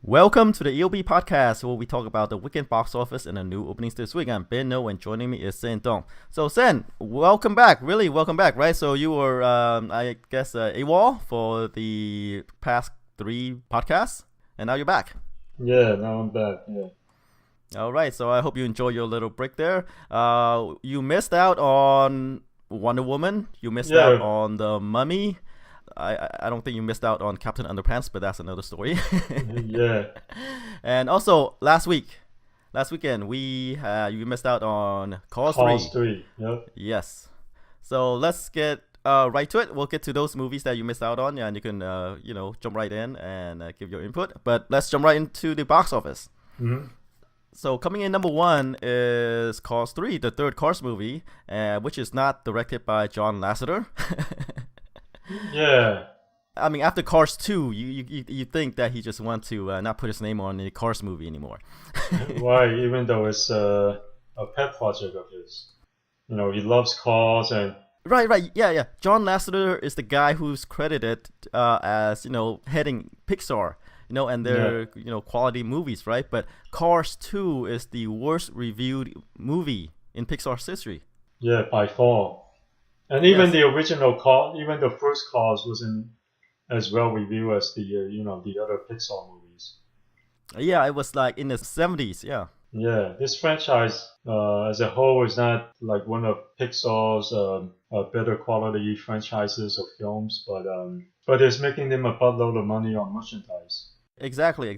Welcome to the EOB Podcast, where we talk about the weekend box office and the new openings this week. I'm Ben No, and joining me is Sen Dong. So Sen, welcome back. Really, welcome back, right? So you were, I guess, AWOL for the past 3 podcasts, and now you're back. Yeah, now I'm back. Yeah. All right. So I hope you enjoy your little break there. You missed out on Wonder Woman. You missed out on The Mummy. I don't think you missed out on Captain Underpants, but that's another story. Yeah. And also last weekend you missed out on Cars 3. Cars 3. Yep. Yes. So let's get right to it. We'll get to those movies that you missed out on, and you can jump right in and give your input. But let's jump right into the box office. Mm-hmm. So coming in number 1 is Cars 3, the third Cars movie, which is not directed by John Lasseter. Yeah. I mean, after Cars 2, you think that he just wants to not put his name on the Cars movie anymore. Why? Even though it's a pet project of his. You know, he loves cars and... Right. Yeah. John Lasseter is the guy who's credited as, heading Pixar, and their, quality movies, right? But Cars 2 is the worst reviewed movie in Pixar's history. Yeah, by far. And even the original Cars, even the first Cars wasn't as well reviewed as the other Pixar movies. Yeah, it was like in the 70s, yeah. Yeah, this franchise as a whole is not like one of Pixar's better quality franchises of films, but it's making them a buttload of money on merchandise. Exactly.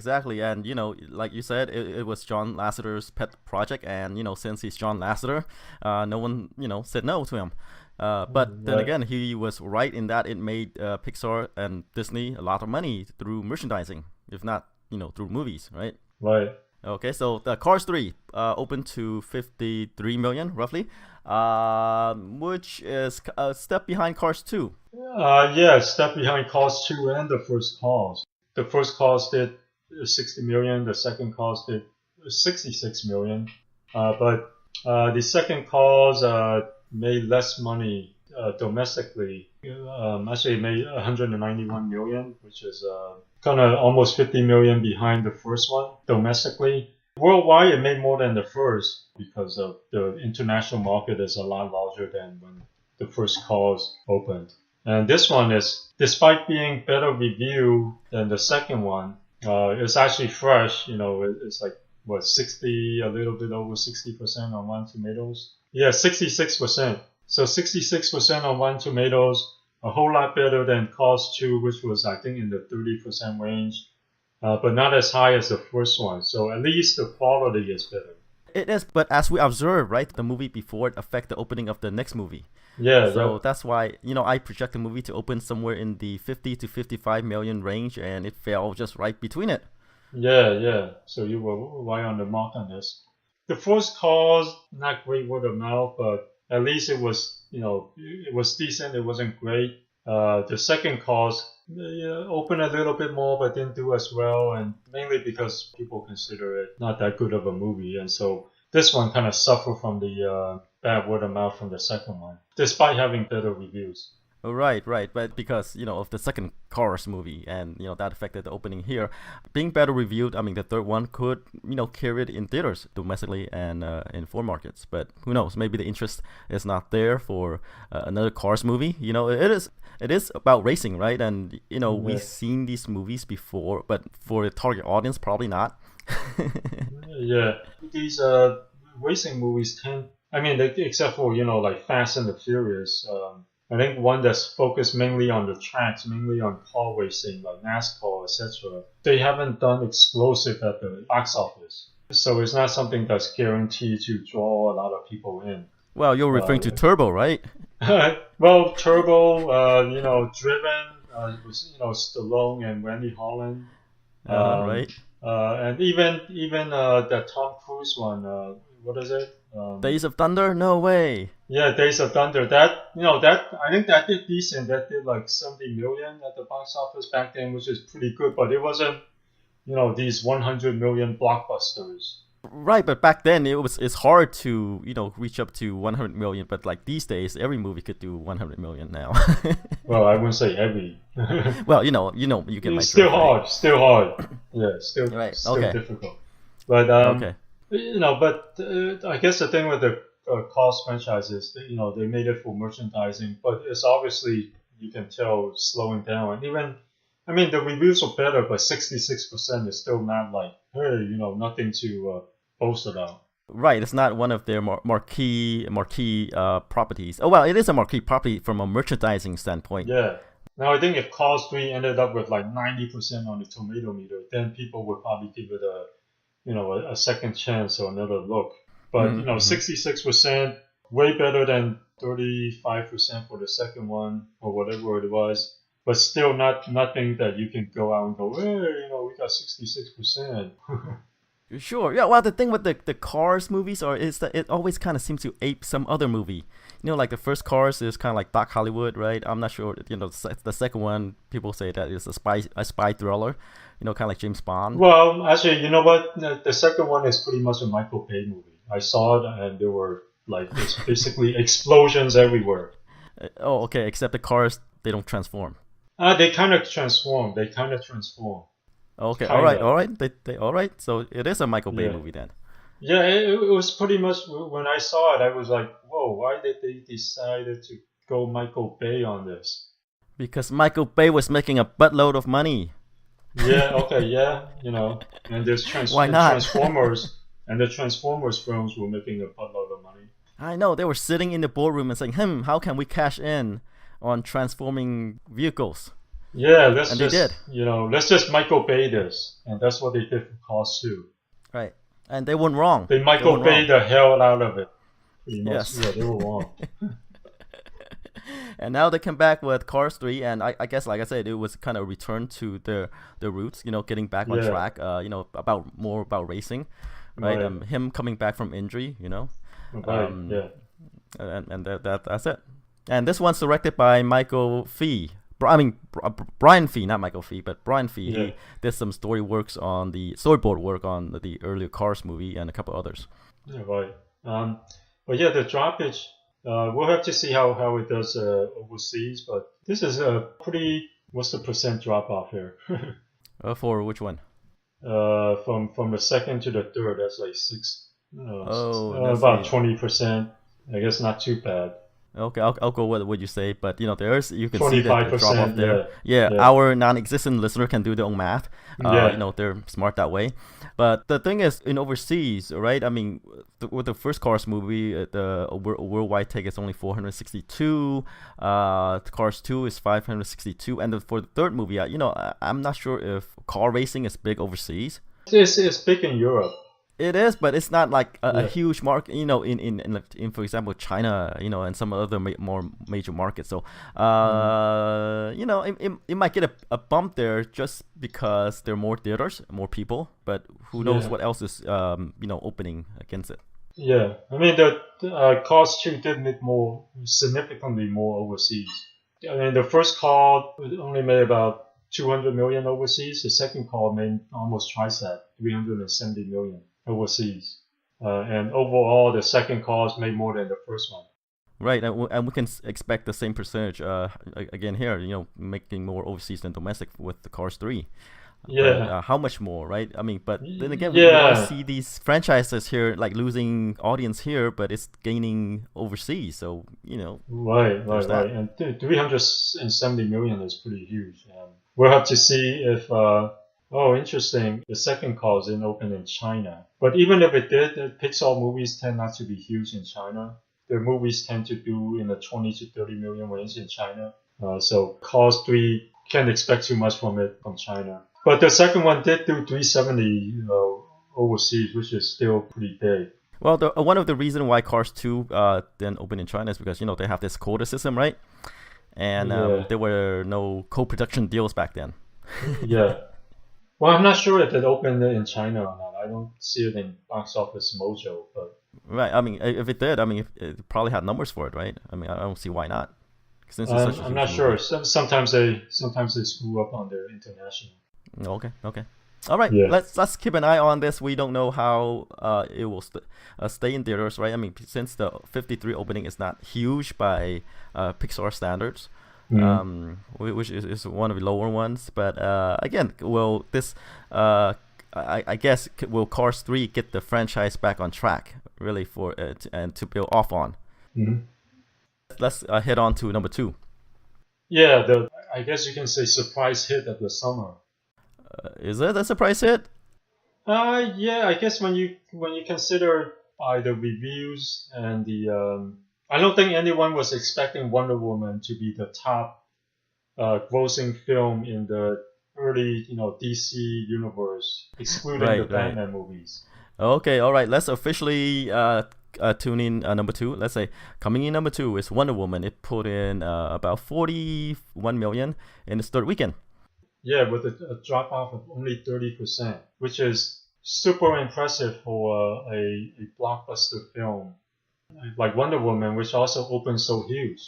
And, like you said, it was John Lasseter's pet project. And, since he's John Lasseter, no one, said no to him. But then again, he was right in that it made Pixar and Disney a lot of money through merchandising, if not, through movies, right? Right. Okay, so the Cars 3 opened to 53 million, roughly, which is a step behind Cars 2. Yeah, a step behind Cars 2 and the first Cars. The first Cars did 60 million, the second Cars did 66 million. But the second Cars made less money domestically. Actually, it made 191 million, which is kind of almost 50 million behind the first one domestically. Worldwide, it made more than the first because of the international market is a lot larger than when the first Cars opened. And this one is, despite being better reviewed than the second one, it's actually fresh. It's like, 60, a little bit over 60% on Rotten Tomatoes. Yeah, 66%. So 66% on Rotten Tomatoes, a whole lot better than Cars 2, which was, I think, in the 30% range, but not as high as the first one. So at least the quality is better. It is, but as we observed, right, the movie before it affect the opening of the next movie. Yeah. So that's why, I project the movie to open somewhere in the 50 to 55 million range, and it fell just right between it. Yeah. So you were right on the mark on this. The first Cars, not great word of mouth, but at least it was, it was decent. It wasn't great. The second Cars opened a little bit more, but didn't do as well, and mainly because people consider it not that good of a movie, and so this one kind of suffered from the bad word of mouth from the second one, despite having better reviews. Right. But because, of the second Cars movie and, that affected the opening here, being better reviewed, I mean, the third one could, carry it in theaters domestically and in foreign markets. But who knows? Maybe the interest is not there for another Cars movie. It is about racing, right? And, we've seen these movies before, but for the target audience, probably not. Yeah. These racing movies except for, like Fast and the Furious, I think one that's focused mainly on the tracks, mainly on car racing, like NASCAR, etc. They haven't done explosive at the box office. So it's not something that's guaranteed to draw a lot of people in. Well, you're referring to Turbo, right? Well, Turbo, Driven, it was, Stallone and Randy Holland. Right. And even that Tom Cruise one, what is it? Days of Thunder? No way. Yeah, Days of Thunder. I think that did decent. That did like 70 million at the box office back then, which is pretty good. But it wasn't, these 100 million blockbusters. Right, but back then it's hard to reach up to 100 million. But like these days, every movie could do 100 million now. Well, I wouldn't say every. Well, you get my It's still drift, right? hard, still hard. Yeah, Right. still Okay. difficult. But Okay. I guess the thing with the Cause franchises, they made it for merchandising, but it's obviously you can tell slowing down. And even, I mean, the reviews are better, but 66% is still not like, hey, nothing to boast about. Right, it's not one of their marquee properties. Oh well, it is a marquee property from a merchandising standpoint. Yeah. Now I think if Cause 3 ended up with like 90% on the tomato meter, then people would probably give it a second chance or another look. But 66%, way better than 35% for the second one or whatever it was. But still nothing that you can go out and go, hey, we got 66%. Sure. Yeah. Well, the thing with the Cars movies is that it always kind of seems to ape some other movie. Like the first Cars is kind of like Doc Hollywood, right? I'm not sure. The second one, people say that is a spy thriller. Kind of like James Bond. Well, actually, you know what? The second one is pretty much a Michael Bay movie. I saw it, and there were it's basically explosions everywhere. Oh, okay. Except the cars, they don't transform. They kind of transform. Okay. Kinda. All right. They all right. So it is a Michael Bay movie then. Yeah, it was pretty much when I saw it, I was like, whoa, why did they decided to go Michael Bay on this? Because Michael Bay was making a buttload of money. Yeah. Okay. Yeah. And there's Why not? Transformers. And the Transformers films were making a buttload of money. I know, they were sitting in the boardroom and saying, how can we cash in on transforming vehicles? Yeah, they did. Let's just Michael Bay this. And that's what they did for Cars 2. Right. And they weren't wrong. They Michael Bay the hell out of it. Pretty much. Yes. Yeah, they were wrong. And now they come back with Cars 3, and I guess, like I said, it was kind of a return to the roots, getting back on track, about racing. Right, him coming back from injury, Right. Yeah. And that's it. And this one's directed by Michael Fee. Brian Fee, not Michael Fee, but Brian Fee. Yeah. He did some storyboard work on the earlier Cars movie and a couple others. Yeah, right. But yeah, the droppage, we'll have to see how it does overseas. But this is a pretty. What's the percent drop off here? For which one? From the second to the third, that's like about 20%. I guess not too bad. Okay, I'll go with what you say, but you can see the drop off there. Yeah. Our non-existent listener can do their own math. Yeah. They're smart that way. But the thing is, in overseas, right? I mean, with the first Cars movie, the worldwide take is only 462. Cars 2 is 562, and for the third movie, I'm not sure if car racing is big overseas. It's big in Europe. It is, but it's not like a huge market, in for example China, and some other more major markets. So, it might get a bump there just because there are more theaters, more people. But who knows what else is opening against it. Yeah, I mean the Cars 2 did make significantly more overseas. I mean the first Car only made about 200 million overseas. The second Car made almost twice that, 370 million. Overseas, and overall the second Cars made more than the first one. Right, and we can expect the same percentage again here, making more overseas than domestic with the Cars 3. Yeah. But, how much more, right? I mean, but then again, we want to see these franchises here like losing audience here, but it's gaining overseas. So Right. And 370 million is pretty huge. We'll have to see if. Oh, interesting. The second Cars didn't open in China. But even if it did, the Pixar movies tend not to be huge in China. Their movies tend to do in the 20 to 30 million range in China. So Cars 3 can't expect too much from China. But the second one did do 370 overseas, which is still pretty big. Well, one of the reasons why Cars 2 didn't open in China is because, they have this quota system, right? And there were no co-production deals back then. Yeah. Well, I'm not sure if it opened in China or not. I don't see it in Box Office Mojo, but right. I mean, if it did, it probably had numbers for it, right? I mean, I don't see why not. Since I'm not sure. Sometimes they screw up on their international. Okay. All right, Yeah. let's keep an eye on this. We don't know how it will stay in theaters, right? I mean, since the 53 opening is not huge by Pixar standards, Mm. which is one of the lower ones. But again, will this I guess will Cars 3 get the franchise back on track, really, for it and to build off on? Mhm. Let's head on to number 2. Yeah, the I guess you can say surprise hit of the summer. Is it a surprise hit? Yeah, I guess when you consider by the reviews and the I don't think anyone was expecting Wonder Woman to be the top grossing film in the early DC universe, excluding the Right, right. Batman movies. Okay, all right. Let's officially tune in number 2. Let's say coming in number 2 is Wonder Woman. It put in about 41 million in its third weekend. Yeah, with a drop off of only 30%, which is super impressive for a blockbuster film like Wonder Woman, which also opened so huge.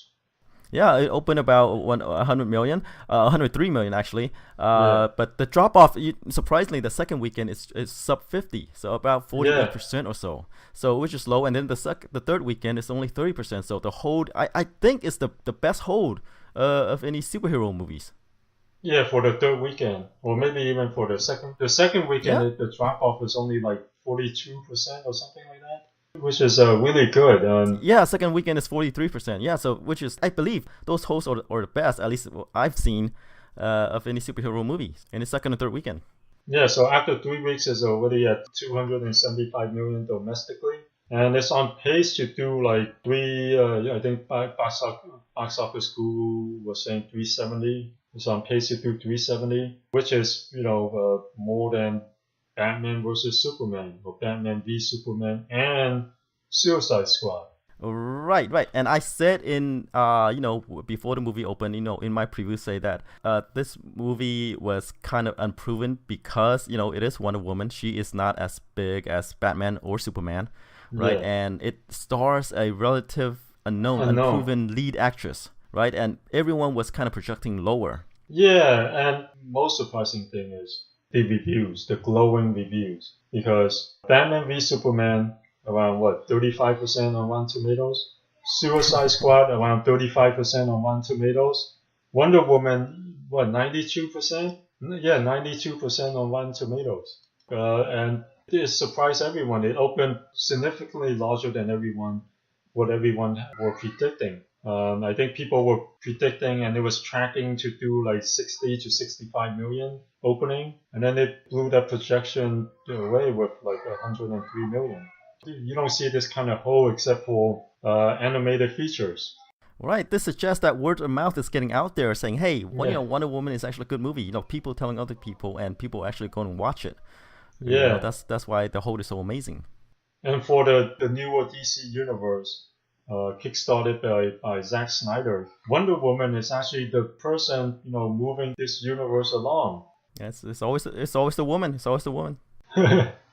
Yeah, it opened about 100 million, 103 million actually. Yeah, But the drop off, surprisingly, the second weekend is sub 50, so about yeah, 48% or so. So which is low, and then the third weekend is only 30%. So the hold, I think, is the best hold of any superhero movies. yeah. For the third weekend, or maybe even for the second. The second weekend, Yeah, the drop off is only like 42% or something like that, which is really good. yeah. Second weekend is 43%. Yeah, so which is, I believe, those hosts are the best, at least I've seen, of any superhero movies in the second and third weekend. Yeah, so after 3 weeks, it's already at 275 million domestically, and it's on pace to do like three. I think box office guru was saying 370. It's on pace to do 370, which is more than Batman versus Superman or Batman v Superman and Suicide Squad. Right, right. And I said in before the movie opened, in my preview, say that this movie was kind of unproven because it is Wonder Woman. She is not as big as Batman or Superman, right? Yeah, And it stars a relative unknown, unknown. unproven lead actress, right? And everyone was kind of projecting lower. Yeah, and most surprising thing is the reviews, the glowing reviews, because Batman v Superman around what 35% on Rotten Tomatoes, Suicide Squad around 35% on Rotten Tomatoes, Wonder Woman what 92%? Yeah, 92% on Rotten Tomatoes, and it surprised everyone. It opened significantly larger than what everyone were predicting. I think people were predicting, and it was tracking to do like 60 to 65 million opening, and then it blew that projection away with like 103 million. You don't see this kind of hole except for animated features. Right, this suggests that word of mouth is getting out there, saying, "Hey, Yeah, Wonder Woman is actually a good movie." People telling other people, and people actually going to watch it. yeah. That's why the hold is so amazing. And for the newer DC universe, kickstarted by Zack Snyder, Wonder Woman is actually the person moving this universe along. It's always the woman. It's always the woman.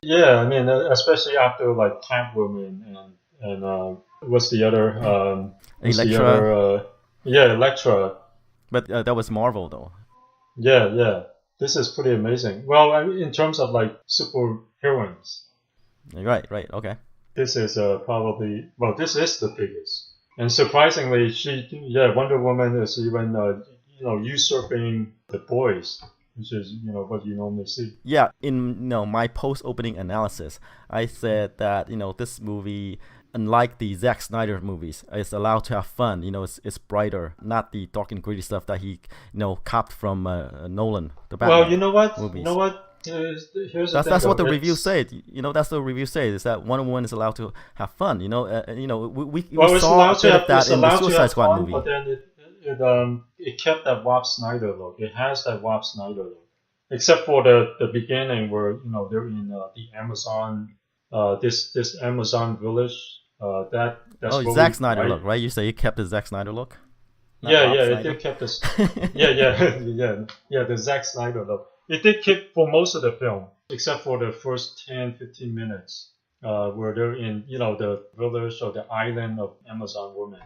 Yeah, I mean, especially after like Catwoman and what's the other what's the Electra, other yeah, Elektra. but that was Marvel though. Yeah, yeah. This is pretty amazing. Well, I mean, in terms of like super heroines, Right, right, okay. this is probably this is the biggest. And surprisingly, Wonder Woman is even usurping the boys, which is what you normally see. Yeah, in my post-opening analysis, I said that this movie, unlike the Zack Snyder movies, is allowed to have fun. It's brighter, not the dark and gritty stuff that he copped from Nolan, the Well, Batman you know movies. what? Here's the thing, That's though. what the review said. That's the review said, is that Wonder Woman is allowed to have fun. We Well, saw a bit of that it's in the allowed to Suicide have Squad fun, movie. but then it kept that Rob Snyder look. It has that Rob Snyder look, except for the beginning where they're in the Amazon, this Amazon village. That's Oh, where Zack we Snyder right. look, right? You say you kept the Zack Snyder look, not Yeah, Rob yeah, it Snyder. did keep this. Yeah, yeah, yeah, the Zack Snyder look. It did keep for most of the film, except for the first 10, 15 minutes, where they're in, the village or the island of Amazon women.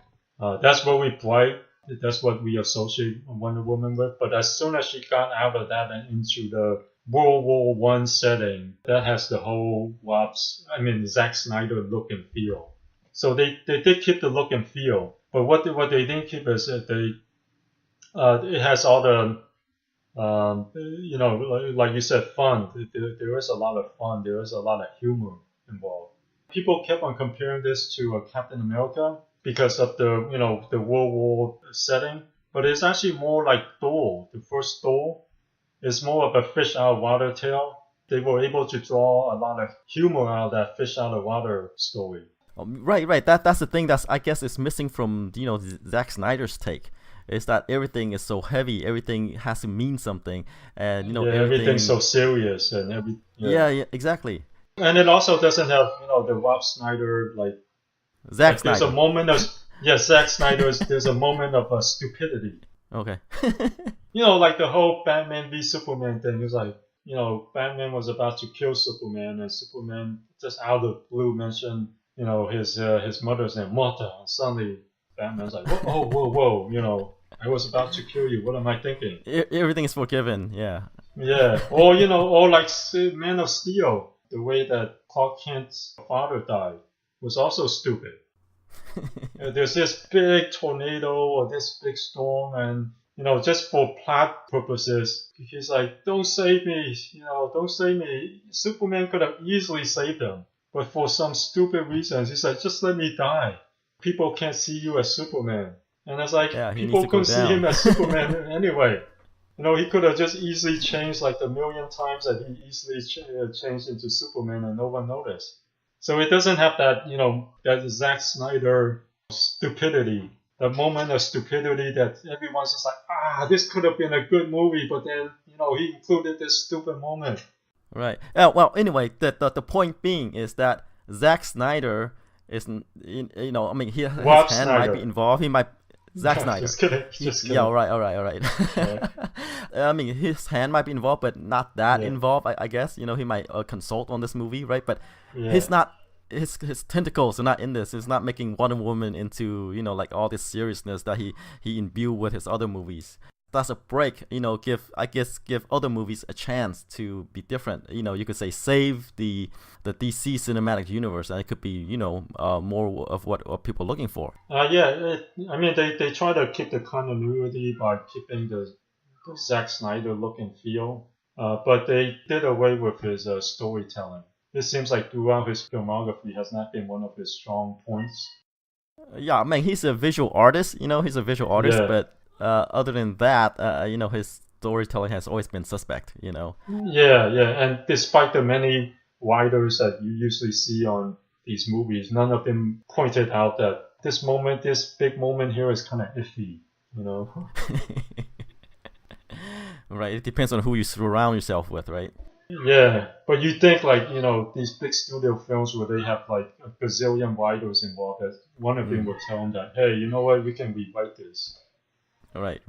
That's what we bright. That's what we associate Wonder Woman with. But as soon as she got out of that and into World War One setting that has the whole Zack Snyder look and feel. So they did keep the look and feel, but what they didn't keep is that it has all the like you said, fun. There is a lot of fun. There is a lot of humor involved. People kept on comparing this to Captain America because of the World War setting, but it's actually more like Thor. The first Thor is more of a fish out of water tale. They were able to draw a lot of humor out of that fish out of water story. Right. That's the thing I guess is missing from Zack Snyder's take. Is that everything is so heavy, everything has to mean something, and everything's so serious and yeah, exactly. And it also doesn't have the Rob Snyder Zack Snyder. There's a moment of Zack Snyder's. There's a moment of stupidity. Okay. Like the whole Batman v Superman thing. It's like Batman was about to kill Superman, and Superman just out of the blue mentioned his mother's name, Martha, and suddenly Batman's like, whoa, I was about to kill you. What am I thinking? Everything is forgiven, yeah. Yeah, or like Man of Steel, the way that Clark Kent's father died was also stupid. There's this big tornado or this big storm, and just for plot purposes, he's like, don't save me, don't save me. Superman could have easily saved him, but for some stupid reasons, he's like, just let me die. People can't see you as Superman. And it's like, people couldn't see him as Superman anyway. He could have just easily changed like the million times that he easily changed into Superman and no one noticed. So it doesn't have that, that Zack Snyder stupidity, the moment of stupidity that everyone's just like, this could have been a good movie, but then, he included this stupid moment. Right. Well, anyway, the point being is that Zack Snyder is, his hand might be involved. He might. Zack Snyder. Just kidding. Yeah, all right. Yeah. His hand might be involved, but not that involved. I guess he might consult on this movie, right? But he's not. His tentacles are not in this. He's not making Wonder Woman into like all this seriousness that he imbued with his other movies. That's a break. Give other movies a chance to be different. You could say save the DC cinematic universe, and it could be more of what people are looking for. They try to keep the continuity by keeping the Zack Snyder look and feel, but they did away with his storytelling. It seems like throughout his filmography has not been one of his strong points. Yeah, he's a visual artist. He's a visual artist, but other than that, his storytelling has always been suspect. Yeah, and despite the many writers that you usually see on these movies, none of them pointed out that this big moment here is kind of iffy. Right. It depends on who you surround yourself with, right? Yeah, but you think these big studio films where they have like a gazillion writers involved, that one of them would tell them that, hey, you know what, we can rewrite this. Right.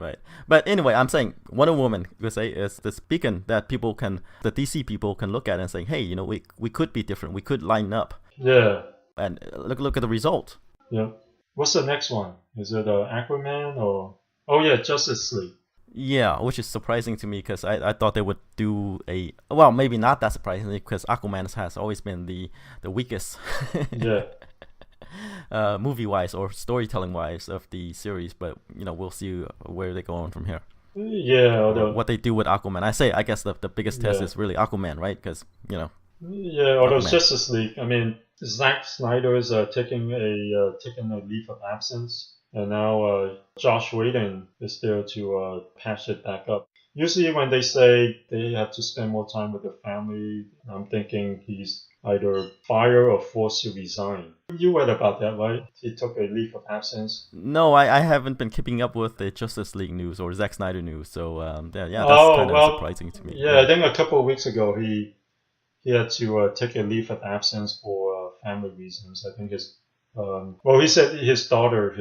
But anyway, I'm saying Wonder Woman, you could say, is this beacon that the DC people can look at and say, hey, we could be different. We could line up. Yeah. And look at the result. Yeah. What's the next one? Is it Aquaman or? Oh yeah, Justice League. Yeah, which is surprising to me because I thought they would do maybe not that surprisingly because Aquaman has always been the weakest. Yeah. Movie-wise or storytelling-wise of the series, but we'll see where they go on from here. Yeah, what they do with Aquaman. I guess the biggest test is really Aquaman, right? Because Yeah, although Justice League, Zack Snyder is taking a leave of absence, and now Josh Whedon is there to patch it back up. Usually, when they say they have to spend more time with their family, I'm thinking he's either fired or forced to resign. You read about that, right? He took a leave of absence. No, I haven't been keeping up with the Justice League news or Zack Snyder news, so that's kind of surprising to me. Yeah, I think a couple of weeks ago he had to take a leave of absence for family reasons. I think he said his daughter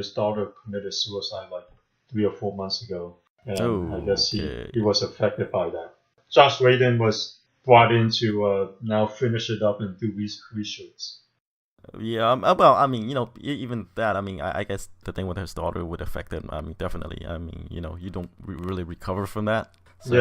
committed suicide like 3 or 4 months ago, and I guess he was affected by that. Josh Whedon was brought in to now finish it up and do reshoots. Yeah, well, even that, I guess the thing with his daughter would affect it. Definitely. You don't really recover from that. So,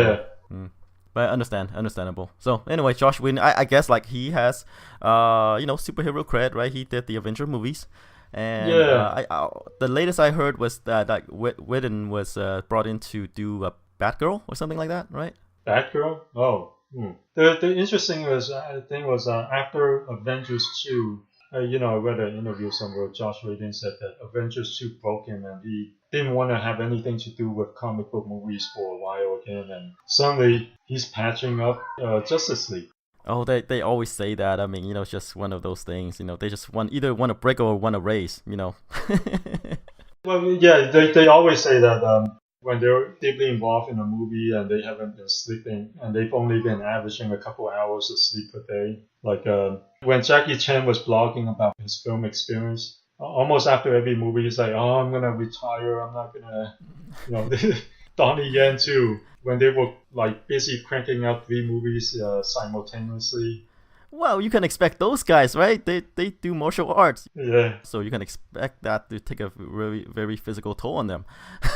yeah. But understandable. So anyway, Josh Whedon, I guess like he has, superhero cred, right? He did the Avenger movies, and Yeah, the latest I heard was that like Whedon was brought in to do a Batgirl or something like that, right? Batgirl. Oh, the interesting thing was after Avengers 2. I read an interview somewhere. Josh Whedon said that Avengers 2 broke him, and he didn't want to have anything to do with comic book movies for a while again. And suddenly he's patching up Justice League. Oh, they always say that. I mean, it's just one of those things. They just either want to break or want to raise. Well, yeah, they always say that when they're deeply involved in a movie and they haven't been sleeping and they've only been averaging a couple hours of sleep per day. Like when Jackie Chan was blogging about his film experience, almost after every movie, he's like, "Oh, I'm gonna retire. I'm not gonna," Donnie Yen too. When they were like busy cranking out 3 movies simultaneously. Well, you can expect those guys, right? They do martial arts. Yeah. So you can expect that to take a very, very physical toll on them.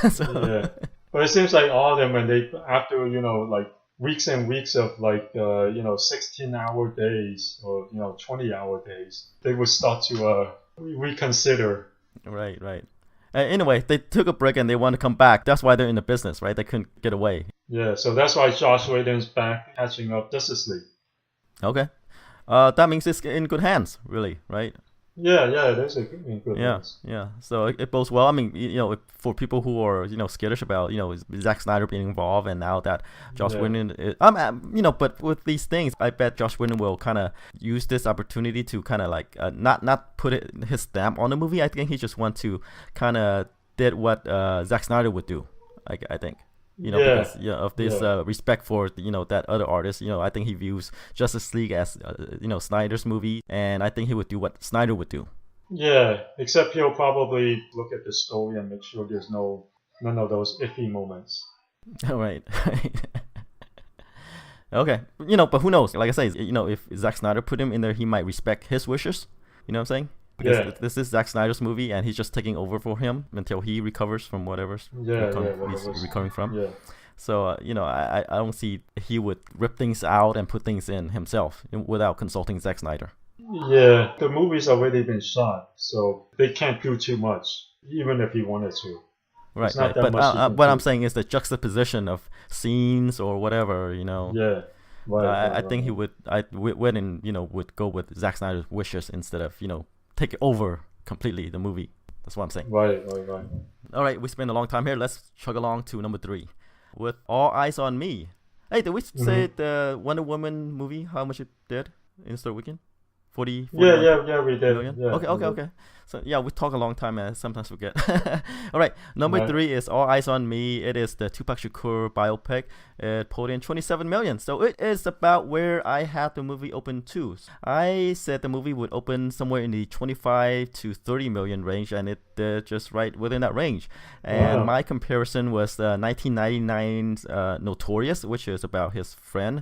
Yeah. But it seems like all of them, when they, after, like weeks and weeks of like, 16-hour days or, 20-hour days, they would start to reconsider. Right. Anyway, they took a break and they want to come back. That's why they're in the business, right? They couldn't get away. Yeah, so that's why Josh Whedon's back catching up Justice League. Okay. That means it's in good hands, really, right? Yeah, it is in good hands. Yeah. So it bodes well. I mean, for people who are, skittish about, Zack Snyder being involved, and now that Josh Whedon, but with these things, I bet Josh Whedon will kind of use this opportunity to kind of like not put his stamp on the movie. I think he just want to kind of did what Zack Snyder would do. I think. Because of this respect for that other artist. I think he views Justice League as Snyder's movie, and I think he would do what Snyder would do. Yeah, except he'll probably look at the story and make sure there's none of those iffy moments. All right. Okay, but who knows? Like I say, if Zack Snyder put him in there, he might respect his wishes. You know what I'm saying? Because this is Zack Snyder's movie, and he's just taking over for him until he recovers from whatever he's recovering from. Yeah. So, I don't see he would rip things out and put things in himself without consulting Zack Snyder. Yeah, the movie's already been shot, so they can't do too much, even if he wanted to. Right. But what I'm saying is the juxtaposition of scenes or whatever, Yeah. I think he would. Would go with Zack Snyder's wishes instead of take over completely the movie. That's what I'm saying. Right. All right, we spent a long time here. Let's chug along to number 3 with All Eyes on Me. Hey, did we say the Wonder Woman movie, how much it did in third weekend? 40 yeah, we did. million? Yeah, Okay. So yeah, we talk a long time and sometimes forget. All right, number 3 is All Eyes on Me. It is the Tupac Shakur biopic. It pulled in 27 million. So it is about where I had the movie open to. I said the movie would open somewhere in the 25 to 30 million range, and it did just right within that range. And my comparison was 1999's Notorious, which is about his friend,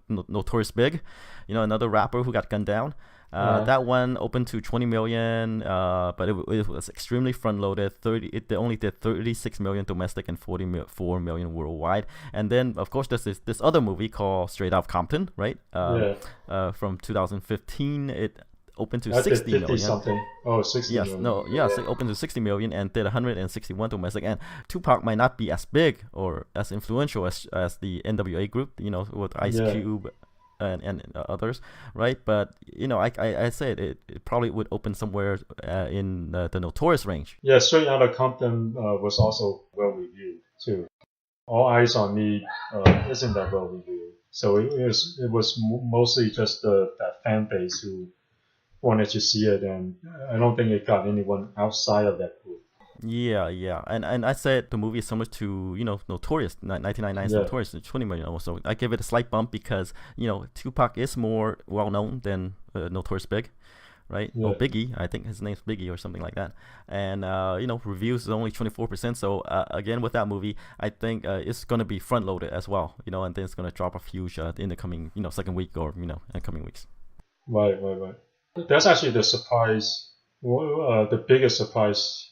Notorious Big, another rapper who got gunned down. That one opened to 20 million, but it was extremely front-loaded. It only did 36 million domestic and 44 million worldwide. And then, of course, there's this other movie called Straight Outta Compton, right? From 2015. It opened to 60 million. Something. Oh, 60 million. It opened to 60 million and did 161 domestic. And Tupac might not be as big or as influential as the NWA group, with Ice Cube and others, right? But I said it probably would open somewhere in the Notorious range. Yeah, Straight Outta Compton was also well reviewed too. All Eyes on Me isn't that well reviewed, so it was mostly just that fan base who wanted to see it, and I don't think it got anyone outside of that group. Yeah, and I said the movie is similar to Notorious, 1999's Notorious, 20 million also. I give it a slight bump because Tupac is more well known than Notorious Big, right? Or Biggie, I think his name's Biggie or something like that. And reviews is only 24%. So again, with that movie, I think it's gonna be front loaded as well, and then it's gonna drop a huge in the coming second week or in coming weeks. Right. That's actually the surprise, the biggest surprise.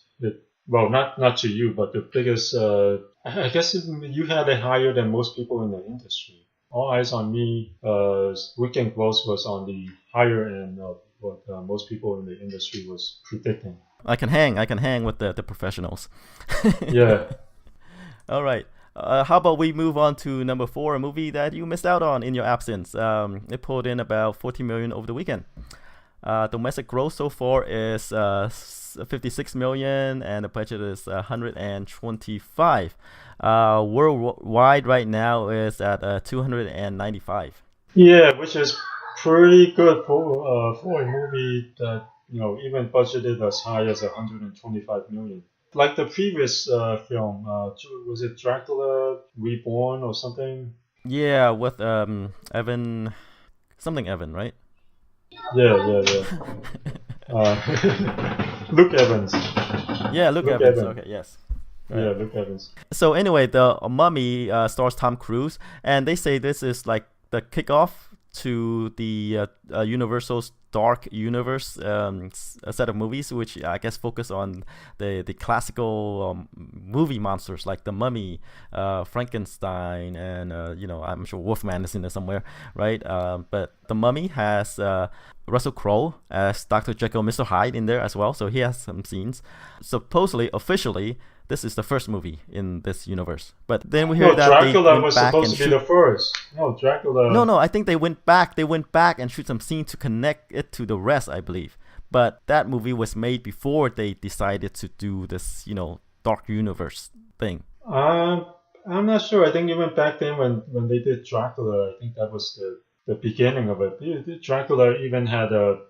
Well, not to you, but the biggest. I guess you had it higher than most people in the industry. All Eyes on Me weekend gross was on the higher end of what most people in the industry was predicting. I can hang with the professionals. Yeah. All right. How about we move on to number 4, a movie that you missed out on in your absence. It pulled in about 40 million over the weekend. Domestic gross so far is 56 million, and the budget is 125. Worldwide right now is at 295. Yeah, which is pretty good for a movie that even budgeted as high as 125 million. Like the previous film, was it Dracula Reborn or something? Yeah, with Evan, right? Yeah. Luke Evans. Yeah, Luke Evans. Okay, yes. Right. Yeah, Luke Evans. So anyway, the Mummy stars Tom Cruise, and they say this is like the kickoff to the Universal's Dark Universe a set of movies, which I guess focus on the classical movie monsters like the Mummy, Frankenstein, and I'm sure Wolfman is in there somewhere, right? But the Mummy has Russell Crowe as Dr. Jekyll, Mr. Hyde in there as well, so he has some scenes. Supposedly, officially, this is the first movie in this universe. But then we hear that Dracula was supposed to be the first. No, Dracula. No, I think they went back and shoot some scenes to connect it to the rest, I believe. But that movie was made before they decided to do this, Dark Universe thing. I'm not sure. I think even back then when they did Dracula, I think that was the beginning of it. Dracula even had a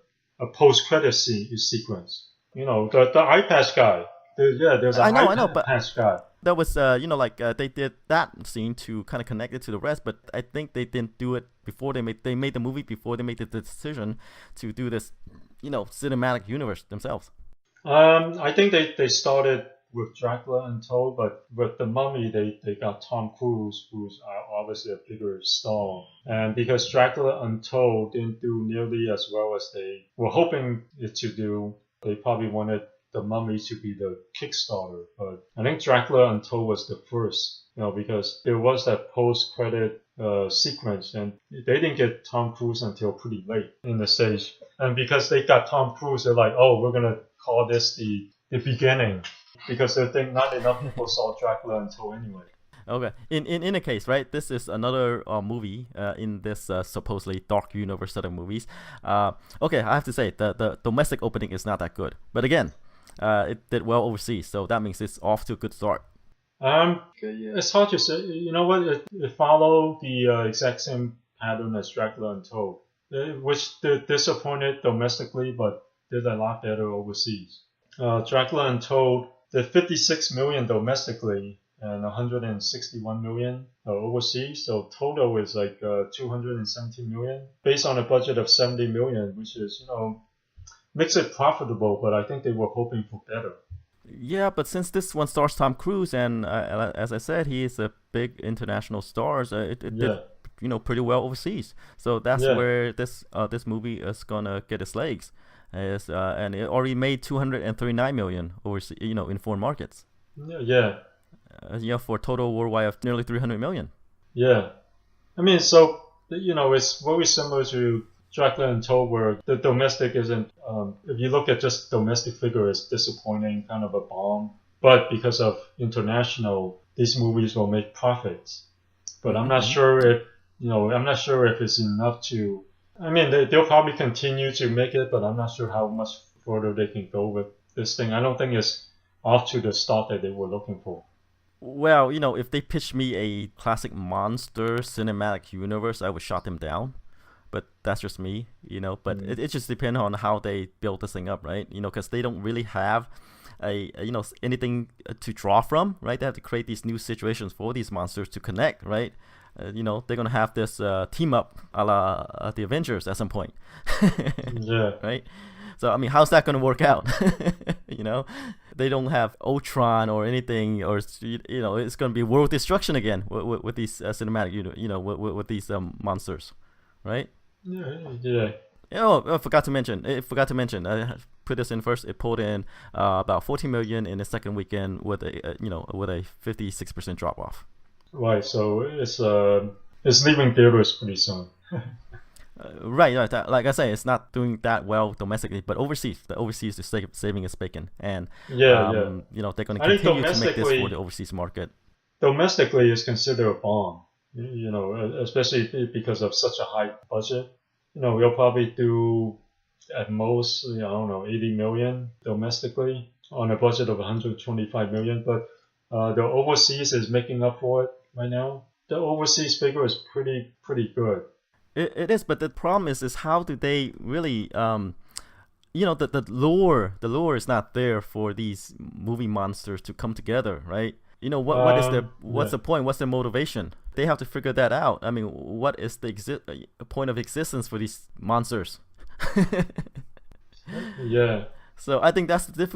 post-credit sequence. The eye patch guy. There's a I know, but patch guy. That was, they did that scene to kind of connect it to the rest, but I think they didn't do it before they made the movie, before they made the decision to do this, cinematic universe themselves. I think they started with Dracula Untold, but with the Mummy, they got Tom Cruise, who's obviously a bigger star. And because Dracula Untold didn't do nearly as well as they were hoping it to do, they probably wanted the Mummy to be the Kickstarter. But I think Dracula Untold was the first, because there was that post-credit sequence, and they didn't get Tom Cruise until pretty late in the stage. And because they got Tom Cruise, they're like, oh, we're going to call this the beginning. Because they think not enough people saw Dracula Untold anyway. Okay. In a case, right? This is another movie in this supposedly dark universe set of movies. Okay, I have to say the domestic opening is not that good, but again, it did well overseas, so that means it's off to a good start. It's hard to say. You know what? It followed the exact same pattern as Dracula Untold, which did disappointed domestically, but did a lot better overseas. Dracula Untold did 56 million domestically and 161 million overseas. So total is like 217 million based on a budget of 70 million, which is, makes it profitable, but I think they were hoping for better. Yeah, but since this one stars Tom Cruise, and as I said, he is a big international star, so it did, pretty well overseas. So that's where this movie is gonna get its legs. And it already made 239 million overseas, in foreign markets. For a total worldwide of nearly 300 million. Yeah, I mean, so it's very similar to Dracula Untold, where the domestic isn't. If you look at just domestic figure, it's disappointing, kind of a bomb. But because of international, these movies will make profits. But I'm not sure if it's enough to. I mean, they'll probably continue to make it, but I'm not sure how much further they can go with this thing. I don't think it's off to the start that they were looking for. Well, if they pitched me a classic monster cinematic universe, I would shut them down. But that's just me, But it just depends on how they build this thing up, right? Because they don't really have anything to draw from, right? They have to create these new situations for these monsters to connect, right? They're gonna have this team up a la the Avengers at some point. Right? So I mean, how's that gonna work out? They don't have Ultron or anything, or it's gonna be world destruction again with these cinematic, with these monsters, right? I forgot to mention. I put this in first. It pulled in about 14 million in the second weekend with a 56% drop off. Right, so it's It's leaving theaters pretty soon. Right. Like I say, it's not doing that well domestically, but the overseas is saving its bacon, and Yeah. they're going to I think continue to make this for the overseas market. domestically is considered a bomb. Especially because of such a high budget. We'll probably do at most, I don't know, 80 million domestically on a budget of 125 million. But the overseas is making up for it right now. The overseas figure is pretty good. It is, but the problem is how do they really the lure is not there for these movie monsters to come together, right? What is what's the point? What's their motivation? They have to figure that out. I mean, what is the point of existence for these monsters? Yeah. So I think that's the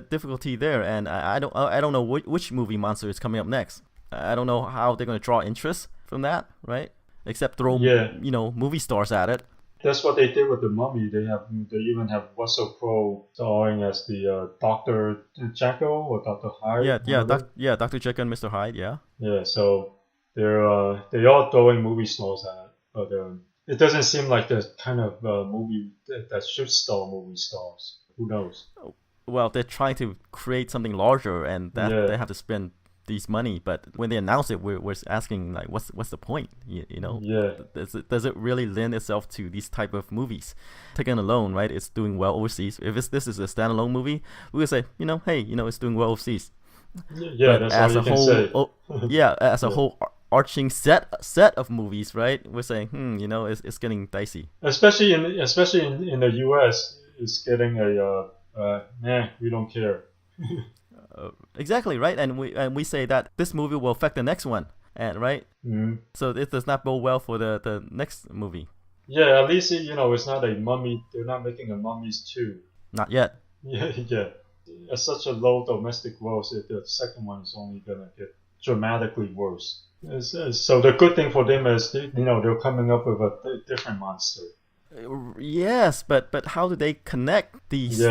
difficulty there, and I don't know which movie monster is coming up next. I don't know how they're going to draw interest from that, right? Except throw movie stars at it. That's what they did with the Mummy. They even have Russell Crowe starring as the Dr. Jekyll or Dr. Hyde. Dr. Jekyll and Mr. Hyde. Yeah. Yeah. So they're all throwing movie stars at it, but it doesn't seem like the kind of movie that should star movie stars. Who knows? Well, they're trying to create something larger, and that they have to spend these money. But when they announce it, we're asking like, what's the point? Yeah. Does it really lend itself to these type of movies? Taken alone, right? It's doing well overseas. If this is a standalone movie, we would say, hey, it's doing well overseas. Yeah, but that's all you can say. As a whole arching set of movies, right? We're saying, it's getting dicey. Especially in the U.S., it's getting we don't care. Exactly, right, and we say that this movie will affect the next one, and right, so it does not bode well for the next movie. Yeah, at least it's not a Mummy. They're not making a Mummies 2. Not yet. Yeah. At such a low domestic gross, the second one is only gonna get dramatically worse. So the good thing for them is they're coming up with a different monster. Yes, but how do they connect these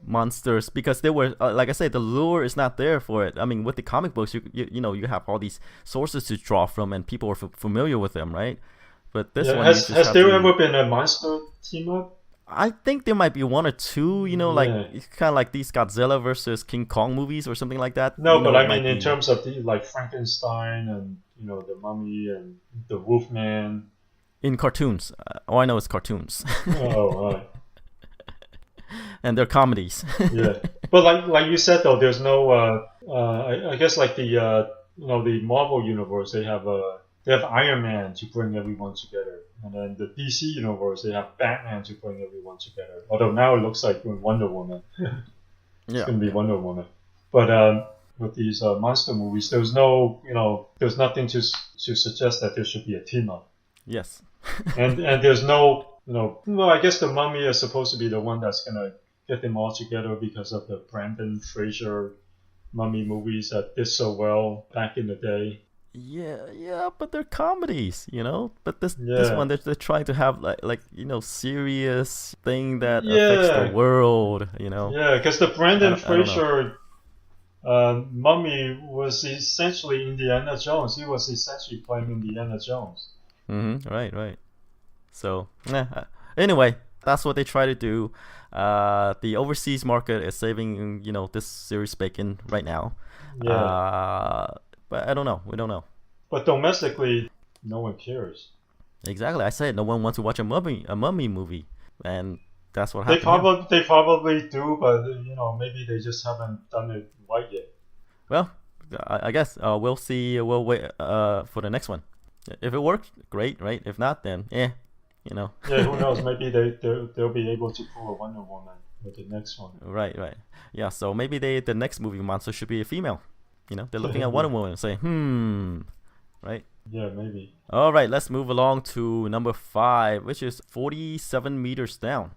monsters? Because they were like I said, the lure is not there for it. I mean, with the comic books, you have all these sources to draw from, and people are familiar with them, right? But this one has there ever been a monster team up? I think there might be one or two. Like kind of like these Godzilla versus King Kong movies or something like that. No, but I mean in terms of the like Frankenstein and the Mummy and the Wolfman. In cartoons. All I know is cartoons. Oh, right. And they're comedies. Yeah. But like you said, though, there's no... I guess like the Marvel Universe, they have Iron Man to bring everyone together. And then the DC Universe, they have Batman to bring everyone together. Although now it looks like Wonder Woman. It's going to be Wonder Woman. But with these monster movies, there's there's nothing to suggest that there should be a team-up. Yes. and there's no, I guess the Mummy is supposed to be the one that's going to get them all together because of the Brandon Fraser Mummy movies that did so well back in the day. Yeah, but they're comedies, But this one, they're trying to have like serious thing that affects the world, Yeah, because the Brandon Fraser Mummy was essentially Indiana Jones. He was essentially playing Indiana Jones. Right. So, anyway, that's what they try to do. The overseas market is saving, this series bacon right now. Yeah. But I don't know. We don't know. But domestically, no one cares. Exactly. I said no one wants to watch a mummy movie, and that's what happened. They probably do, but maybe they just haven't done it right yet. Well, I guess we'll see. We'll wait for the next one. If it works, great, right? If not, then Yeah, who knows? Maybe they'll be able to pull a Wonder Woman with the next one. Right. Yeah, so maybe the next movie monster should be a female. They're looking at Wonder Woman and say, right? Yeah, maybe. All right, let's move along to number 5, which is 47 Meters Down.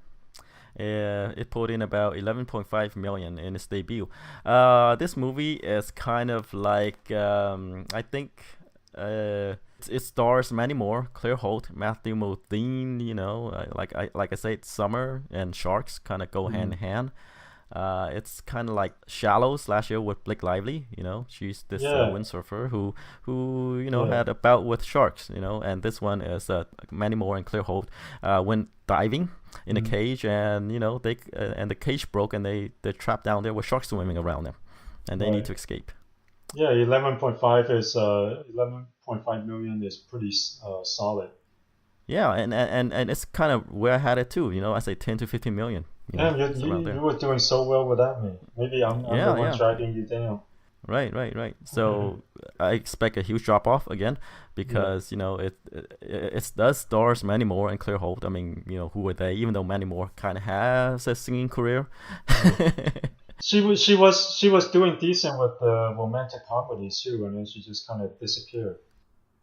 It pulled in about 11.5 million in its debut. This movie is kind of like, I think... it stars Mandy Moore, Claire Holt, Matthew Modine. Like I say, it's summer and sharks kind of go hand in hand. It's kind of like Shallow last year with Blake Lively. She's this Yeah, windsurfer who yeah. had a bout with sharks. And this one is Mandy Moore and Claire Holt went diving in a Mm. cage, and they and the cage broke, and they're trapped down there with sharks swimming around them, and they need Right. to escape. Yeah, 11.5 million is pretty solid. Yeah, and it's kind of where I had it too. I say 10 to 15 million. Damn, It's around you there. were doing so well without me. Maybe I'm the Yeah, one yeah. dragging you down. Right. So I expect a huge drop off again Yeah. because it does stars Mandy Moore and Claire Holt. I mean, who are they? Even though Mandy Moore kind of has a singing career. Yeah. She was doing decent with the romantic comedies too, and then she just kind of disappeared.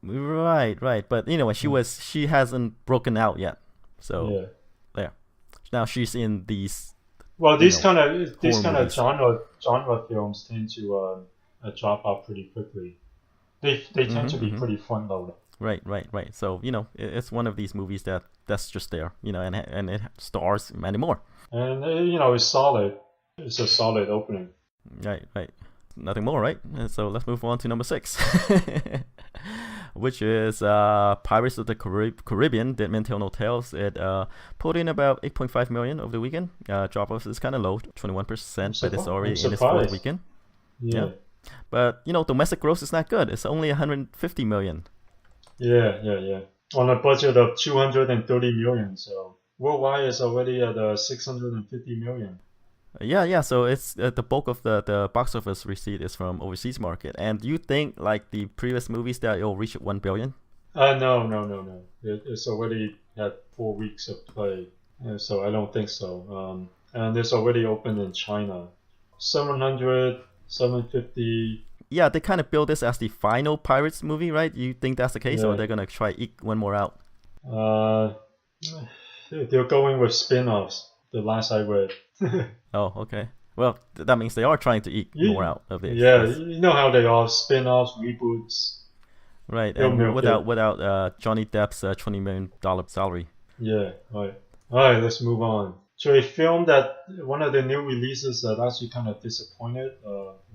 Right. But Mm. she hasn't broken out yet. So Yeah. there. Now she's in these Well, you know these horror kind of movies. genre films tend to drop out pretty quickly. They tend to be Mm-hmm. pretty front loaded. Right. So it's one of these movies that's just there. And it stars Mandy Moore. And it's solid. It's a solid opening. Right. Nothing more, right? And so let's move on to number 6, which is Pirates of the Caribbean, Dead Men Tell No Tales. It pulled in about 8.5 million over the weekend. Drop off is kind of low, 21%, but it's I'm already in its fourth surprised. weekend. Yeah. Yeah. But, domestic gross is not good. It's only 150 million. Yeah. On a budget of 230 million, so worldwide is already at 650 million. Yeah. So it's the bulk of the box office receipt is from overseas market. And do you think, like the previous movies, that it'll reach 1 billion? No. It's already had 4 weeks of play, so I don't think so. And it's already open in China. 700, 750. Yeah, they kind of build this as the final Pirates movie, right? You think that's the case, or Yeah. they're gonna try eke one more out? Uh, they're going with spin-offs. The last I read. Oh, okay. Well, that means they are trying to eke more You, out of this. yeah, Yes, you know how they are. Spin-offs, reboots. right. They'll And milk it. without Johnny Depp's $20 million salary. Yeah, right. All right, let's move on. So a film that one of the new releases that actually kind of disappointed,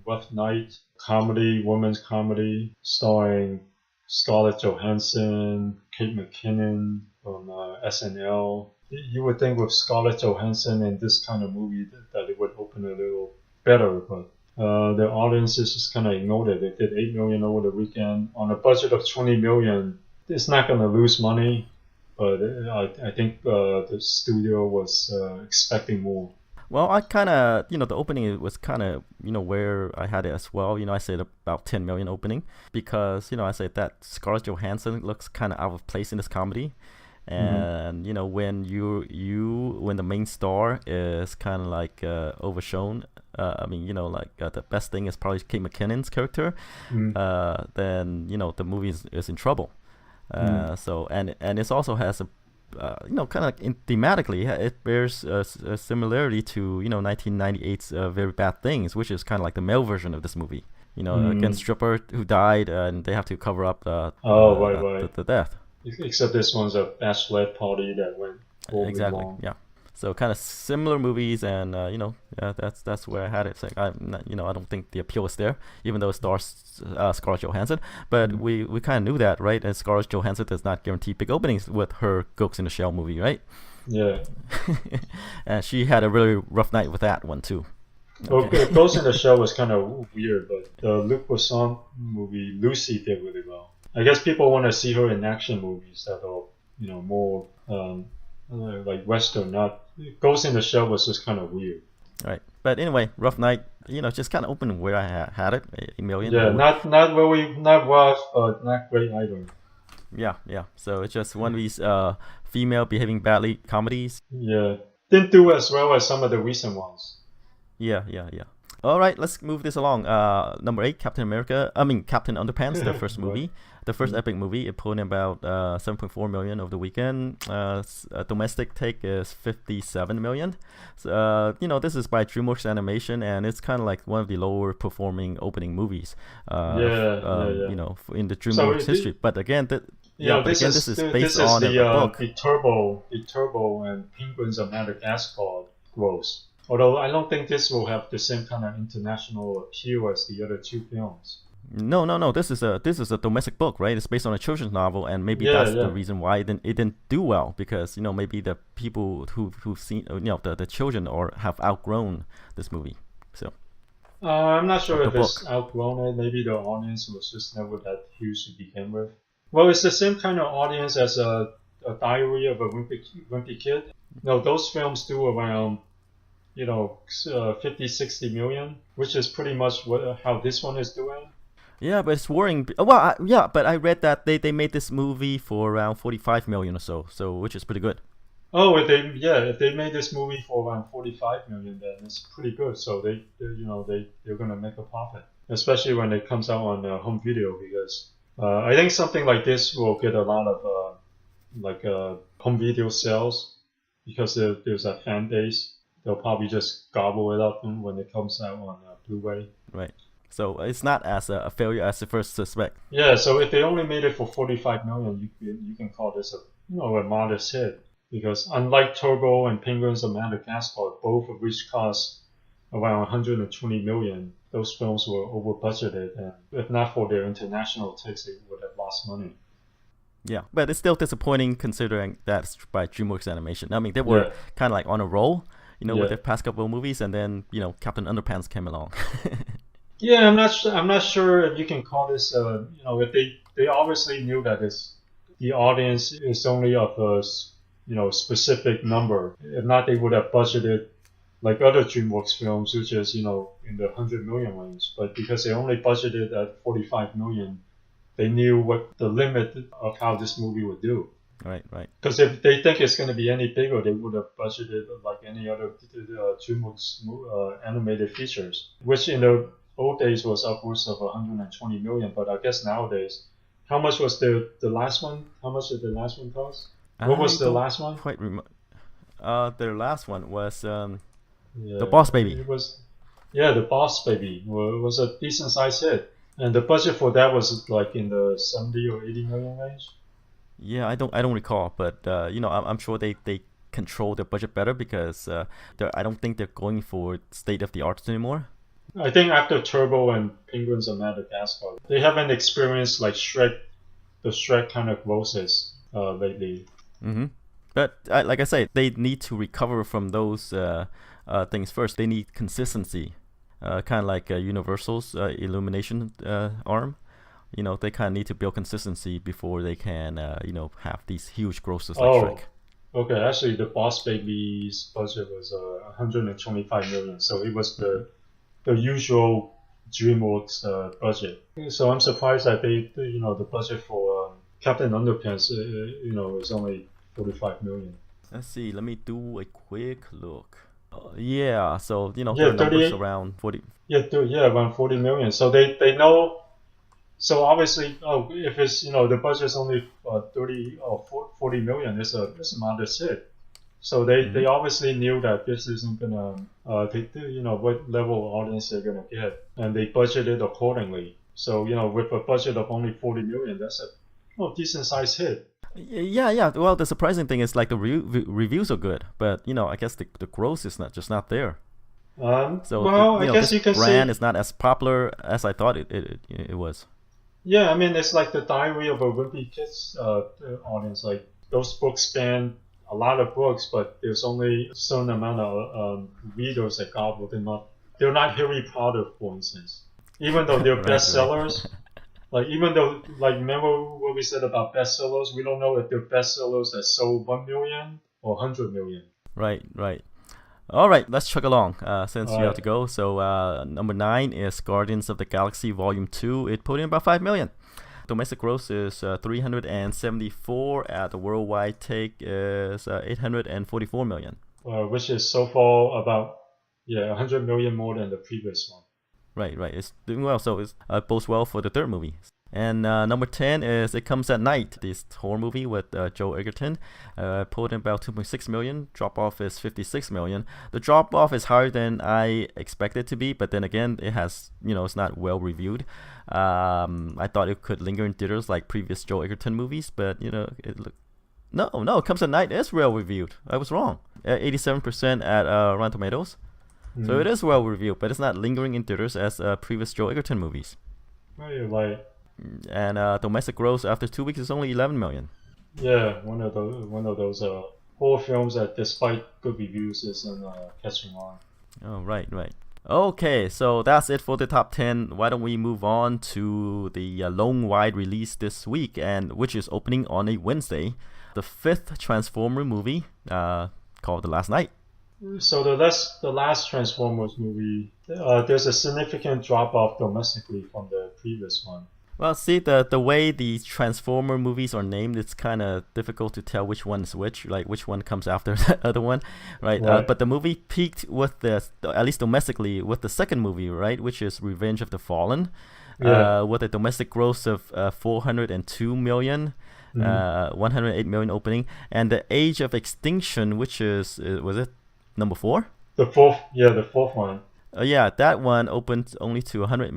Rough Night, comedy, women's comedy, starring Scarlett Johansson, Kate McKinnon from SNL. You would think with Scarlett Johansson in this kind of movie that it would open a little better, but the audiences just kind of ignored it. They did 8 million over the weekend on a budget of 20 million. It's not going to lose money, but I think the studio was expecting more. Well, I kind of, the opening was kind of, where I had it as well. I said about 10 million opening because, I said that Scarlett Johansson looks kind of out of place in this comedy. Mm-hmm. And when the main star is kind of like overshown, I mean, like the best thing is probably Kate McKinnon's character. Mm-hmm. Then the movie is in trouble. Mm-hmm. So and it also has a kind of like thematically, it bears a similarity to 1998's Very Bad Things, which is kind of like the male version of this movie. Against stripper who died, and they have to cover up Oh, right. the death. Except this one's a bachelorette party that went horribly Exactly. long. Yeah. So kind of similar movies, and yeah, that's where I had it. It's like I'm not, I don't think the appeal is there, even though it stars Scarlett Johansson. But Mm. we kind of knew that, right? And Scarlett Johansson does not guarantee big openings with her Ghost in the Shell movie, right? Yeah. And she had a really rough night with that one too. Well, Okay. Ghost in the Shell was kind of weird, but the Luc Besson movie Lucy did really well. I guess people want to see her in action movies that are more like Western. Not Ghost in the Shell was just kind of weird. Right. But anyway, rough night. Just kind of open where I had it, 8 million. Yeah, not not rough, but not great either. Yeah. So it's just one of these female behaving badly comedies. Yeah, didn't do as well as some of the recent ones. Yeah. All right, let's move this along. Number 8, Captain Underpants, the first Right. movie, the first epic movie. It pulled in about 7.4 million over the weekend. Domestic take is 57 million. So, this is by DreamWorks Animation, and it's kind of like one of the lower performing opening movies. Yeah. In the So DreamWorks history. But again, this is based this is on a book. the Turbo and Penguins of Madagascar gross. Although I don't think this will have the same kind of international appeal as the other two films. No. This is a domestic book, right? It's based on a children's novel, and maybe Yeah, that's the yeah. reason why it didn't do well, because maybe the people who've seen the children or have outgrown this movie. So I'm not sure the if it's book. outgrown it. Maybe the audience was just never that huge to begin with. Well, it's the same kind of audience as a Diary of a Wimpy Kid. No, those films do around 50, 60 million, which is pretty much how this one is doing. Yeah, but it's worrying. Well, yeah, but I read that they made this movie for around 45 million or so, which is pretty good. Oh, if they made this movie for around 45 million, then it's pretty good. So they're gonna make a profit, especially when it comes out on home video, because I think something like this will get a lot of home video sales because there's a fan base. They'll probably just gobble it up when it comes out on Blu-ray. Right. So it's not as a failure as the first suspect. Yeah, so if they only made it for 45 million, you can call this a modest hit, because unlike Turbo and Penguins of Madagascar, both of which cost around 120 million, those films were over budgeted, and if not for their international takes, they would have lost money. Yeah, but it's still disappointing considering that's by DreamWorks Animation. I mean, they were Yeah, kind of like on a roll, with yeah, their past couple of movies, and then Captain Underpants came along. yeah. I'm not sure if you can call this. If they obviously knew that the audience is only of a specific number. If not, they would have budgeted like other DreamWorks films, which is in the 100 million range. But because they only budgeted at 45 million, they knew what the limit of how this movie would do. Right, right. Because if they think it's going to be any bigger, they would have budgeted like any other DreamWorks animated features, which in the old days was upwards of 120 million. But I guess nowadays, how much was the last one? How much did the last one cost? What I was the don't last one? quite remember. Their last one was The Yeah, Boss Baby. it was. Yeah, the Boss Baby was a decent sized hit, and the budget for that was like in the 70 or 80 million range. Yeah, I don't recall, but I'm sure they control their budget better because I don't think they're going for state of the art anymore. I think after Turbo and Penguins of Madagascar, they haven't experienced like the Shrek kind of grosses lately. Mm-hmm. But like I say, they need to recover from those things first. They need consistency, kind of like Universal's Illumination arm. They kind of need to build consistency before they can, have these huge grosses like Shrek. Oh, okay. Actually, the Boss Baby's budget was 125 million, so it was the usual DreamWorks budget. So I'm surprised that the budget for Captain Underpants, is only 45 million. Let's see. Let me do a quick look. Yeah. So Yeah, their numbers 38. around 40. Yeah, around 40 million. So they know. So obviously, if it's the budget's only 30 or 40 million, it's a modest hit. So they Mm-hmm. obviously knew that this isn't gonna what level of audience they're gonna get, and they budgeted accordingly. So with a budget of only 40 million, that's a decent sized hit. Yeah, yeah. Well, the surprising thing is like the reviews are good, but I guess the growth is not there. So Well, I guess this you can brand say, is not as popular as I thought it was. yeah. I mean, it's like the Diary of a Wimpy Kid's audience. Like those books span a lot of books, but there's only a certain amount of readers that gobble them up. They're not Harry Potter, for instance. Even though they're Right, right. bestsellers, like even though like remember what we said about bestsellers, we don't know if they're bestsellers that sold 1 million or 100 million. Right, right. All right, let's chug along since All you have to right. go. So number 9 is Guardians of the Galaxy Volume 2. It put in about 5 million. Domestic gross is 374. At the worldwide take is 844 million. Which is so far about 100 million more than the previous one. Right, right. It's doing well, so it bodes well for the third movie. And number 10 is It Comes at Night, this horror movie with Joe Egerton. Pulled in about 2.6 million. Drop off is 56 million. The drop off is higher than I expected to be, but then again, it has, it's not well reviewed. I thought it could linger in theaters like previous Joe Egerton movies, but, no, It Comes at Night is well reviewed. I was wrong. 87% at Rotten Tomatoes. So it is well reviewed, but it's not lingering in theaters as previous Joe Egerton movies. Right. And domestic gross after 2 weeks is only 11 million. Yeah, one of those horror films that, despite good reviews, isn't catching on. Oh, right. Okay, so that's it for the top 10. Why don't we move on to the lone wide release this week, and which is opening on a Wednesday, the 5th Transformer movie called The Last Night. So the last Transformers movie, there's a significant drop off domestically from the previous one. Well, see, the way the Transformer movies are named, it's kind of difficult to tell which one is which, like which one comes after the other one, right? But the movie peaked with at least domestically, with the second movie, right, which is Revenge of the Fallen, with a domestic gross of 402 million, 108 million opening, and The Age of Extinction, which is, was it number 4? The fourth one. That one opened only to 100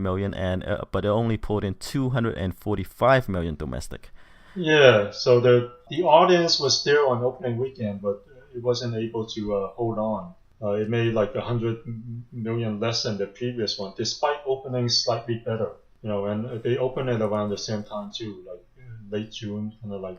million, and but it only pulled in 245 million domestic. Yeah, so the audience was there on opening weekend, but it wasn't able to hold on. It made like 100 million less than the previous one, despite opening slightly better. And they opened it around the same time too, like late June, kind of like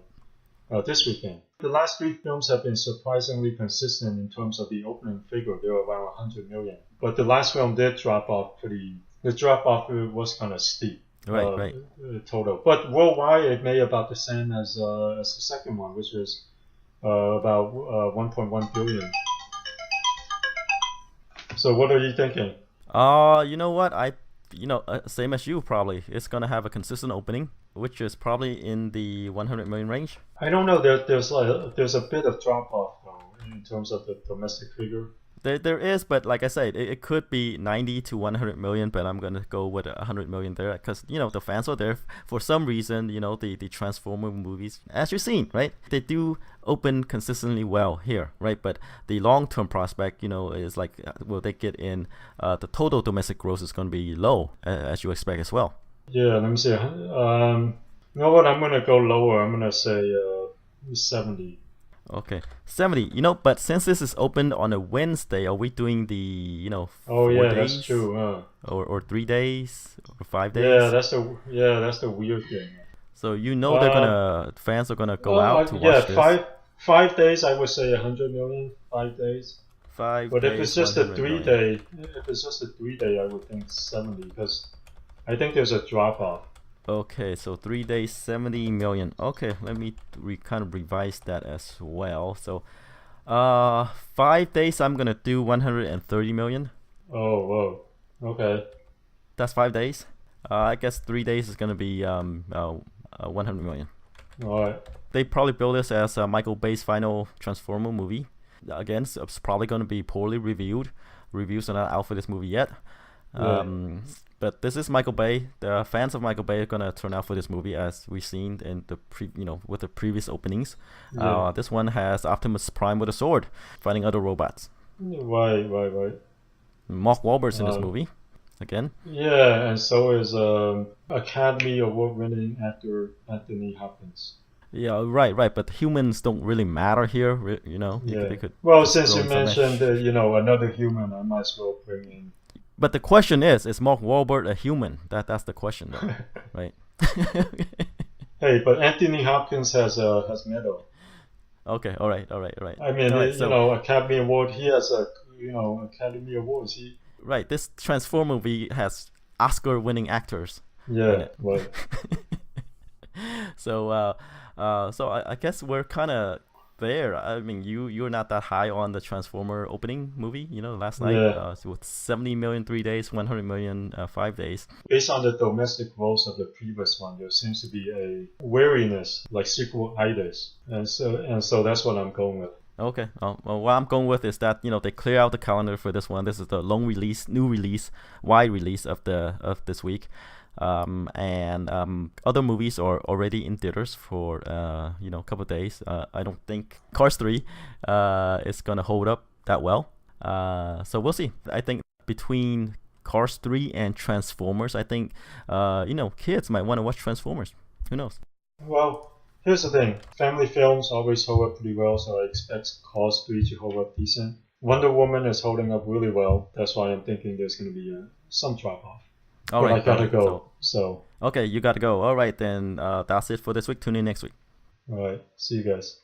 this weekend. The last 3 films have been surprisingly consistent in terms of the opening figure. They were around 100 million. But the last film did drop off the drop off was kind of steep. Right. Total. But worldwide, it made about the same as the second one, which was about 1.1 billion. So what are you thinking? You know what? Same as you probably. It's gonna have a consistent opening, which is probably in the 100 million range. I don't know. There's a bit of drop off though in terms of the domestic figure. There is, but like I said, it could be 90 to 100 million, but I'm gonna go with 100 million there because the fans are there for some reason. The Transformer movies, as you've seen, right? They do open consistently well here, right? But the long-term prospect, is like, will they get in? The total domestic gross is gonna be low, as you expect as well. Yeah, let me see. You know what? I'm gonna go lower. I'm gonna say 70. Okay, 70. But since this is opened on a Wednesday, are we doing the 4 days? That's true. Or 3 days or 5 days? That's the weird thing. So fans are gonna go out to watch this. 5 days. I would say 100 million. 5 days. 5 But days, if it's just a 100 3-day, I would think 70 because I think there's a drop off. Okay, so 3 days, 70 million. Okay, let me kind of revise that as well. So, 5 days, I'm gonna do 130 million. Oh, whoa. Okay. That's 5 days. I guess 3 days is gonna be 100 million. All right. They probably build this as Michael Bay's final Transformer movie. Again, so it's probably gonna be poorly reviewed. Reviews are not out for this movie yet. But this is Michael Bay. The fans of Michael Bay are gonna turn out for this movie, as we've seen in the with the previous openings. This one has Optimus Prime with a sword fighting other robots. Right. Mark Wahlberg's in this movie again. Yeah, and so is Academy Award-winning actor Anthony Hopkins. Yeah, right. But humans don't really matter here. Yeah. They could since you mentioned another human, I might as well bring in. But the question is Mark Wahlberg a human? That's the question, though, right? Hey, but Anthony Hopkins has medal. Okay, all right. I mean, Academy Award. He has Academy Awards. Right. This Transformer movie has Oscar-winning actors. Yeah. Right. So I guess we're kind of there. I mean, you're not that high on the Transformer opening movie, last night. So with 70 million 3 days, 100 million 5 days. Based on the domestic growth of the previous one, there seems to be a wariness, like sequel Eyez, and so that's what I'm going with. Okay. Well, what I'm going with is that they clear out the calendar for this one. This is the new release, wide release of this week. And other movies are already in theaters for a couple of days. I don't think Cars 3 is gonna hold up that well. So we'll see. I think between Cars 3 and Transformers, I think kids might want to watch Transformers. Who knows? Well, here's the thing. Family films always hold up pretty well, so I expect Cars 3 to hold up decent. Wonder Woman is holding up really well. That's why I'm thinking there's going to be some drop off. All but right, I gotta all right. go. So Okay, you gotta go. All right, then that's it for this week. Tune in next week. all right, see you guys.